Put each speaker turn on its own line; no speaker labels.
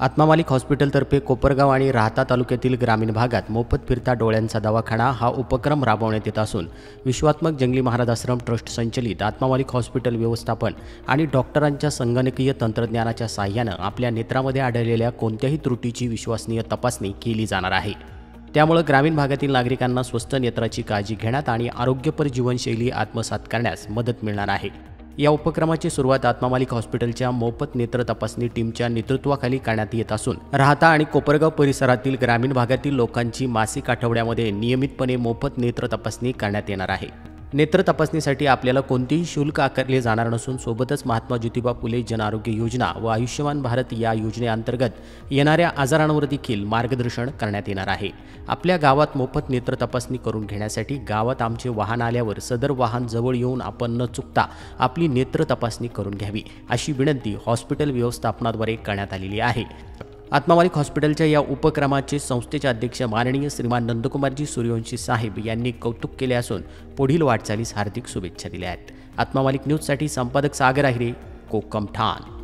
आत्मामालिक हॉस्पिटलतर्फे कोपरगाव आणि राहता तालुक्यातील ग्रामीण भागात मोफत फिरता डोळ्यांचा दवाखाना हा उपक्रम राबवण्यात येत असून विश्वात्मक जंगली महाराज आश्रम ट्रस्ट संचलित आत्मामालिक हॉस्पिटल व्यवस्थापन आणि डॉक्टरांच्या संगणकीय तंत्रज्ञानाच्या साहाय्यानं आपल्या नेत्रामध्ये आढळलेल्या कोणत्याही त्रुटीची विश्वसनीय तपासणी केली जाणार आहे। त्यामुळे ग्रामीण भागातील नागरिकांना स्वस्त नेत्राची काळजी घेण्यात आणि आरोग्यपर जीवनशैली आत्मसात करण्यास मदत मिळणार आहे। या उपक्रमाची सुरुवात आत्मामालिक हॉस्पिटलच्या मोफत नेत्र तपासणी टीमच्या नेतृत्वाखाली करण्यात येत असून राहता आणि कोपरगाव परिसरातील ग्रामीण भागातील लोकांची मासिक आठवड्यामध्ये नियमितपणे मोफत नेत्र तपासणी करण्यात येणार आहे। नेत्र तपासणीसाठी आपल्याला कोणतेही शुल्क आकारले जाणार नसून सोबतच महात्मा ज्योतिबा फुले जन आरोग्य योजना व आयुष्यमान भारत या योजनेअंतर्गत येणाऱ्या आजारांवर देखील मार्गदर्शन करण्यात येणार आहे। आपल्या गावात मोफत नेत्र तपासणी करून घेण्यासाठी गावात आमचे वाहन आल्यावर सदर वाहन जवळ येऊन आपण न चुकता आपली नेत्र तपासणी करून घ्यावी अशी विनंती हॉस्पिटल व्यवस्थापनाद्वारे करण्यात आलेली आहे। आत्मामालिक हॉस्पिटलच्या या उपक्रमाचे संस्थेचे अध्यक्ष माननीय श्रीमान नंदकुमारजी सूर्यवंशी साहेब यांनी कौतुक केले असून पुढील वाटचालीस हार्दिक शुभेच्छा दिल्या आहेत। आत्मामालिक न्यूजसाठी संपादक सागर आहिरे, कोकम ठाण।